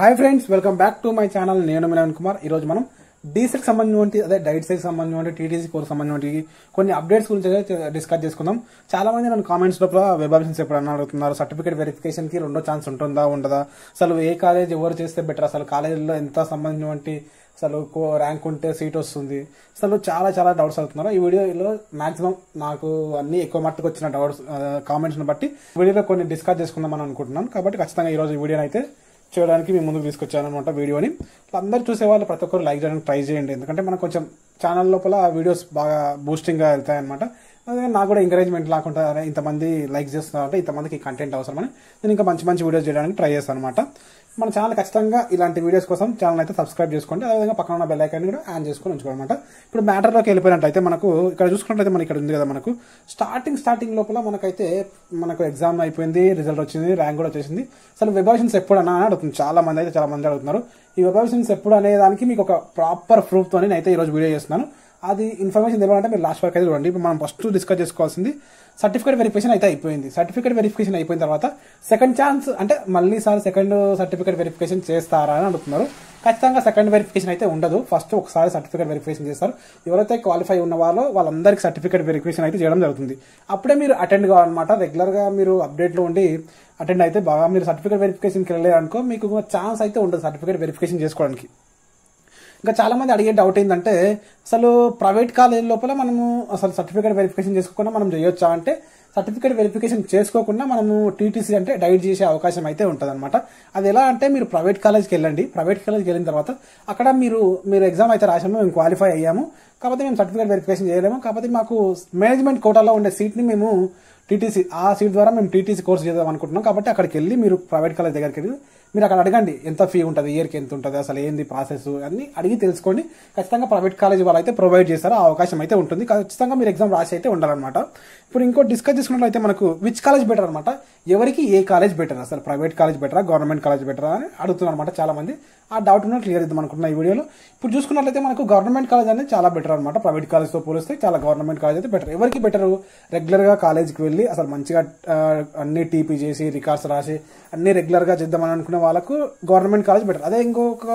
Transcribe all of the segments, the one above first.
Hi friends, welcome back to my channel. నేను నవీన్ కుమార్. ఈ రోజు మనం డీసెట్ సంబంధించి అదే డైట్ సైజ్ సంబంధించి టీటీసీ కోర్స్ సంబంధించి కొన్ని అప్డేట్స్ గురించి డిస్కస్ చేసుకుందాం. చాలా మంది నన్ను కామెంట్స్ లోపల వెబ్ ఆప్షన్స్ ఎప్పుడన్నా అడుగుతున్నారు. సర్టిఫికేట్ వెరిఫికేషన్ కి రెండో ఛాన్స్ ఉంటుందా ఉండదా, అసలు ఏ కాలేజ్ ఎవరు చేస్తే బెటర్, అసలు కాలేజీలో ఎంత సంబంధించి అసలు ర్యాంక్ ఉంటే సీట్ వస్తుంది, అసలు చాలా డౌట్స్ అవుతున్నారు. ఈ వీడియోలో మాక్సిమం నాకు అన్ని ఎక్కువ మట్టుకు వచ్చిన డౌట్స్ కామెంట్స్ బట్టి వీడియోలో కొన్ని డిస్కస్ చేసుకుందాం అని అనుకుంటున్నాను. కాబట్టి ఖచ్చితంగా ఈ రోజు ఈ వీడియోని అయితే చేయడానికి మేము ముందుకు తీసుకొచ్చాను అనమాట. వీడియోని అందరు చూసే వాళ్ళు ప్రతి ఒక్కరు లైక్ చేయడానికి ట్రై చేయండి, ఎందుకంటే మనకు కొంచెం ఛానల్ లోపల వీడియోస్ బాగా బూస్టింగ్ గా వెళ్తాయన్నమాట. అదే నాకు కూడా ఎంకరేజ్మెంట్ లేకుండా ఇంతమంది లైక్ చేస్తున్నారంటే ఇంతమందికి కంటెంట్ అవసరమని నేను ఇంకా మంచి వీడియోస్ చేయడానికి ట్రై చేస్తాను అనమాట. మన ఛానల్ ఖచ్చితంగా ఇలాంటి వీడియోస్ కోసం ఛానల్ అయితే సబ్స్క్రైబ్ చేసుకోండి. అదేవిధంగా పక్కన ఉన్న బెల్ ఐకాన్ కూడా ఆన్ చేసుకొని ఉంచుకోవాలన్నమాట. ఇప్పుడు మ్యాటర్లోకి వెళ్ళిపోయినట్టయితే మనకు ఇక్కడ చూసుకున్నట్లయితే మనకి ఇక్కడ ఉంది కదా, మనకు స్టార్టింగ్ లోపల మనకు ఎగ్జామ్ అయిపోయింది, రిజల్ట్ వచ్చింది, ర్యాంక్ కూడా వచ్చేసింది. అసలు వెబ్ ఆప్షన్స్ ఎప్పుడన్నా అని అడుగుతుంది చాలా మంది అడుగుతున్నారు. ఈ వెబ్ ఆప్షన్స్ ఎప్పుడు అనే దానికి మీకు ఒక ప్రాపర్ ప్రూఫ్ తోని నేనైతే ఈ రోజు వీడియో చేస్తున్నాను. అది ఇన్ఫర్మేషన్ తెలియాలంటే మీరు లాస్ట్ వరకు అయితే చూడండి. ఇప్పుడు మనం ఫస్ట్ డిస్కస్ చేసుకోవాల్సింది సర్టిఫికేట్ వెరిఫికేషన్ అయితే అయిపోయింది. సర్టిఫికేట్ వెరిఫికేషన్ అయిపోయిన తర్వాత సెకండ్ ఛాన్స్ అంటే మళ్ళీ సెకండ్ సర్టిఫికేట్ వెరిఫికేషన్ చేస్తారా అని అడుగుతున్నారు. ఖచ్చితంగా సెకండ్ వెరిఫికేషన్ అయితే ఉండదు. ఫస్ట్ ఒకసారి సర్టిఫికేట్ వెరిఫికేషన్ చేస్తారు. ఎవరైతే క్వాలిఫై ఉన్న వాళ్ళందరికీ సర్టిఫికేట్ వెరిఫికేషన్ అయితే చేయడం జరుగుతుంది. అప్పుడే మీరు అటెండ్ కావాలన్నమాట. రెగ్యులర్ గా మీరు అప్డేట్ లో ఉండి అటెండ్ అయితే బాగా, మీరు సర్టిఫికేట్ వెరిఫికేషన్కి వెళ్ళారనుకో మీకు ఛాన్స్ అయితే ఉండదు సర్టిఫికేట్ వెరిఫికేషన్ చేసుకోవడానికి. ఇంకా చాలా మంది అడిగే డౌట్ ఏంటంటే, అసలు ప్రైవేట్ కాలేజ్ లోపల మనము అసలు సర్టిఫికేట్ వెరిఫికేషన్ చేసుకోకుండా మనం చేయొచ్చా అంటే, సర్టిఫికేట్ వెరిఫికేషన్ చేసుకోకుండా మనము టీటీసీ అంటే డైట్ చేసే అవకాశం అయితే ఉంటుంది అనమాట. అది ఎలా అంటే, మీరు ప్రైవేట్ కాలేజ్కి వెళ్ళండి. ప్రైవేట్ కాలేజ్కి వెళ్ళిన తర్వాత అక్కడ మీరు ఎగ్జామ్ అయితే రాసాము, మేము క్వాలిఫై అయ్యాము, కాకపోతే మేము సర్టిఫికేట్ వెరిఫికేషన్ చేయలేము, కాకపోతే మాకు మేనేజ్మెంట్ కోటాలో ఉండే సీట్ని మేము టీటీసీ ఆ సీట్ ద్వారా మేము టీటీసీ కోర్స్ చేద్దాం అనుకుంటున్నాం. కాబట్టి అక్కడికి వెళ్ళి మీరు ప్రైవేట్ కాలేజ్ దగ్గరికి వెళ్ళి మీరు అక్కడ అడగండి ఎంత ఫీ ఉంటుంది, ఇయర్కి ఎంత ఉంటుంది, అసలు ఏంది ప్రాసెస్ అన్ని అడిగి తెలుసుకోండి. ఖచ్చితంగా ప్రైవేట్ కాలేజ్ వాళ్ళు అయితే ప్రొవైడ్ చేస్తారు, ఆ అవకాశం అయితే ఉంటుంది. ఖచ్చితంగా మీరు ఎగ్జామ్ రాసి అయితే ఉండాలన్నమాట. ఇప్పుడు ఇంకో డిస్కస్ చేసుకున్నట్లయితే మనకు విచ్ కాలేజ్ బెటర్ అనమాట. ఎవరికి ఏ కాలేజ్ బెటర్, అసలు ప్రైవేట్ కాలేజ్ బెటరా గవర్నమెంట్ కాలేజ్ బెటరా అని అడుగుతున్నారు అనమాట చాలా మంది. ఆ డౌట్ ఉన్న క్లియర్ ఇద్దాం అనుకుంటున్నా ఈ వీడియోలో. ఇప్పుడు చూసుకున్నట్లయితే మనకు గవర్నమెంట్ కాలేజ్ అనేది చాలా బెటర్ అనమాట. ప్రైవేట్ కాలేజ్తో పోలిస్తే చాలా గవర్నమెంట్ కాలేజ్ అయితే బెటర్. ఎవరికి బెటర్, రెగ్యులర్ గా కాలేజ్కి వెళ్ళి అసలు మంచిగా అన్ని టీపీ చేసి రికార్డ్స్ రాసి అన్ని రెగ్యులర్ గా చేద్దామని అనుకునే వాళ్ళకు గవర్నమెంట్ కాలేజ్ బెటర్. అదే ఇంకొక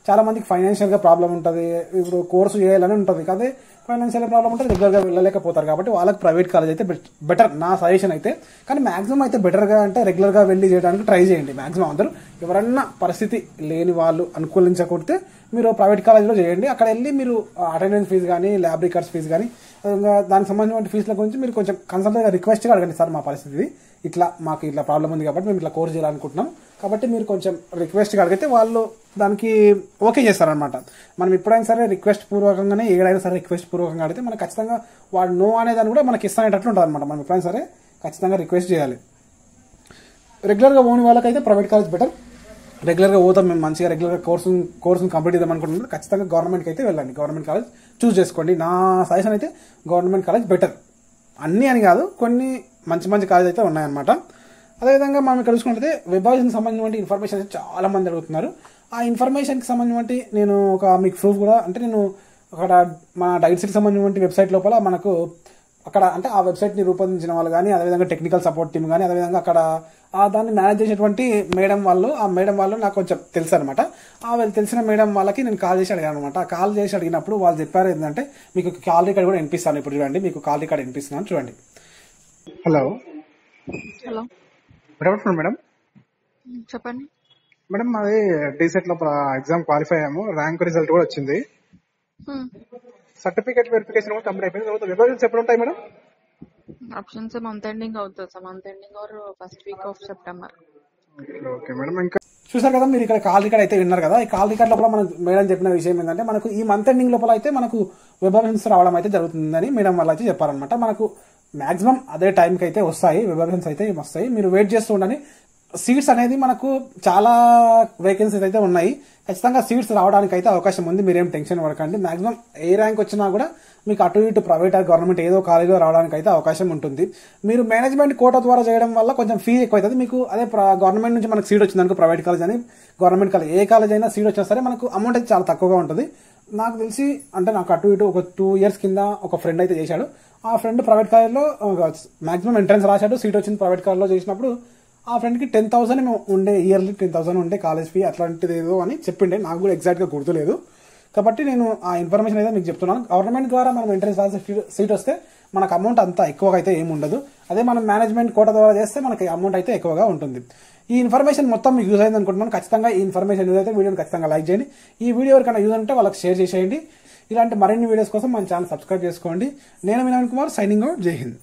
చాలా మందికి ఫైనాన్షియల్ గా ప్రాబ్లం ఉంటుంది, ఇప్పుడు కోర్సు చేయాలని ఉంటుంది, అదే ఫైనాన్షియల్ ప్రాబ్లం ఉంటుంది, రెగ్యులర్ గా వెళ్ళలేకపోతారు. కాబట్టి వాళ్ళకి ప్రైవేట్ కాలేజ్ అయితే బెటర్ నా సజెషన్ అయితే. కానీ మాక్సిమం అయితే బెటర్ గా అంటే రెగ్యులర్ గా వెళ్ళి చేయడానికి ట్రై చేయండి. మాక్సిమం అందరూ ఎవరన్నా పరిస్థితి లేని వాళ్ళు అనుకూలించకపోతే మీరు ప్రైవేట్ కాలేజ్లో చేయండి. అక్కడ వెళ్ళి మీరు అటెండెన్స్ ఫీజు కానీ, ల్యాబ్ రికార్డ్స్ ఫీజు కానీ, దానికి సంబంధించిన ఫీజుల గురించి మీరు కొంచెం కన్సల్ట్గా రిక్వెస్ట్గా అడగండి. సార్ మా పరిస్థితి మాకు ఇట్లా ప్రాబ్లం ఉంది కాబట్టి మేము ఇట్లా కోర్స్ చేయాలనుకుంటున్నాం, కాబట్టి మీరు కొంచెం రిక్వెస్ట్గా అడిగితే వాళ్ళు దానికి ఓకే చేస్తారనమాట. మనం ఎప్పుడైనా సరే రిక్వెస్ట్ పూర్వకంగానే, ఏడైనా సరే రిక్వెస్ట్ పూర్వకంగా అడిగితే మనకు ఖచ్చితంగా వాడు నో అనేదాన్ని కూడా మనకి ఇస్తానేటట్లు ఉంటుంది అనమాట. మనం ఎప్పుడైనా సరే ఖచ్చితంగా రిక్వెస్ట్ చేయాలి. రెగ్యులర్గా పోని వాళ్ళకైతే ప్రైవేట్ కాలేజ్ బెటర్. రెగ్యులర్గా పోతాం మేము మంచిగా రెగ్యులర్గా కోర్సును కంప్లీట్ చేద్దాం అనుకుంటున్నాం, ఖచ్చితంగా గవర్నమెంట్కి అయితే వెళ్ళండి. గవర్నమెంట్ కాలేజ్ చూస్ చేసుకోండి. నా సజెషన్ అయితే గవర్నమెంట్ కాలేజ్ బెటర్. అన్నీ అని కాదు, కొన్ని మంచి కాలేజ్ అయితే ఉన్నాయన్నమాట. అదేవిధంగా మనం ఇక్కడ చూసుకుంటే వెబ్ ఆప్షన్ సంబంధించిన ఇన్ఫర్మేషన్ అయితే చాలా మంది అడుగుతున్నారు. ఆ ఇన్ఫర్మేషన్కి సంబంధించి నేను మీకు ప్రూఫ్ కూడా అంటే నేను అక్కడ మన డైట్ సైట్ సంబంధించిన వెబ్సైట్ లోపల మనకు అక్కడ అంటే ఆ వెబ్సైట్ని రూపొందించిన వాళ్ళు కానీ, అదేవిధంగా టెక్నికల్ సపోర్ట్ టీమ్ కానీ, అదేవిధంగా అక్కడ దాన్ని మేనేజ్ చేసేటువంటి ఆ మేడం వాళ్ళు నాకు కొంచెం తెలుసు అనమాట. తెలిసిన మేడం వాళ్ళకి నేను కాల్ చేసి అడిగాను అనమాట. కాల్ చేసి అడిగినప్పుడు వాళ్ళు చెప్పారు ఏంటంటే, మీకు కాల్ రికార్డ్ కూడా వినిపిస్తాను. ఇప్పుడు చూడండి, మీకు కాల్ రికార్డ్ వినిపిస్తున్నాను చూడండి. Hello good afternoon madam. చెప్పండి మేడం, మాది డీసెట్ లో ఎగ్జామ్ క్వాలిఫై అయ్యాము, ర్యాంక్ రిజల్ట్ కూడా వచ్చింది, సర్టిఫికేట్ వెరిఫికేషన్ కూడా కంప్లీట్ అయిపోయింది. వెబ్ ఆప్షన్స్ ఎప్పుడు ఉంటాయి మేడం? ఆప్షన్స్ మంత్ ఎండింగ్ అవుతుంది sir, month ending or first week off September. Okay madam. ఇంకా చూసారు కదా మీరు ఇక్కడ కాల్ రికార్డ్ అయితే విన్నారు కదా. ఈ కాల్ రికార్డ్ లోపల మనం మేడం చెప్పిన విషయం ఏంటంటే, మనకు ఈ మంత్ ఎండింగ్ లోపల అయితే మనకు వెబ్ ఆప్షన్స్ రావడం అయితే జరుగుతుందని మేడం వాళ్ళు అయితే చెప్పారనమాట. మనకు మాక్సిమం అదే టైంకి అయితే వస్తాయి, వెబ్ ఆప్షన్స్ అయితే వస్తాయి. మీరు వెయిట్ చేస్తూ ఉండండి. సీట్స్ అనేది మనకు చాలా వేకెన్సీస్ అయితే ఉన్నాయి, ఖచ్చితంగా సీట్స్ రావడానికి అయితే అవకాశం ఉంది. మీరేం టెన్షన్ పడకండి. మాక్సిమం ఏ ర్యాంక్ వచ్చినా కూడా మీకు అటు ఇటు ప్రైవేట్ గవర్నమెంట్ ఏదో కాలేజీలో రావడానికి అయితే అవకాశం ఉంటుంది. మీరు మేనేజ్మెంట్ కోటా ద్వారా చేయడం వల్ల కొంచెం ఫీ ఎక్కువ అవుతుంది మీకు. అదే గవర్నమెంట్ నుంచి మనకు సీట్ వచ్చింది అనుకో, ప్రైవేట్ కాలేజ్ అని గవర్నమెంట్ కాలేజ్ ఏ కాలేజ్ అయినా సీట్ వచ్చినా సరే మనకు అమౌంట్ అయితే చాలా తక్కువగా ఉంటుంది. నాకు తెలిసి అంటే నాకు అటు ఇటు ఒక 2 years కింద ఒక ఫ్రెండ్ అయితే చేశాడు. ఆ ఫ్రెండ్ ప్రైవేట్ కాలేజ్లో మాక్సిమం ఎంట్రన్స్ రాశాడు, సీట్ వచ్చింది ప్రైవేట్ కాలేజ్లో చేసినప్పుడు ఆ ఫ్రెండ్కి 10,000 ఉండే, ఇయర్లీ 10,000 ఉండే కాలేజ్ ఫీ అట్లాంటిది ఏదో అని చెప్పిండే. నాకు కూడా ఎగ్జాక్ట్గా గుర్తులేదు కాబట్టి నేను ఆ ఇన్ఫర్మేషన్ అయితే మీకు చెప్తున్నాను. గవర్నమెంట్ ద్వారా మనం ఎంట్రన్స్ రాసే సీట్ వస్తే మనకు అమౌంట్ అంత ఎక్కువగా అయితే ఏమి ఉండదు. అదే మనం మేనేజ్మెంట్ కోటా ద్వారా చేస్తే మనకి అమౌంట్ అయితే ఎక్కువగా ఉంటుంది. ఈ ఇన్ఫర్మేషన్ మొత్తం మీకు యూజ్ అయింది అనుకుంటున్నాను. ఖచ్చితంగా ఈ ఇన్ఫర్మేషన్ యూజ్ అయితే వీడియోని ఖచ్చితంగా లైక్ చేయండి. ఈ వీడియో ఎవరికైనా యూజ్ ఉంటే వాళ్ళకి షేర్ చేసేయండి. ఇలాంటి మరిన్ని వీడియోస్ కోసం మన ఛానల్ సబ్స్క్రైబ్ చేసుకోండి. నేను మీ నవీన్ కుమార్, సైనింగ్ అవుట్. జై హింద్.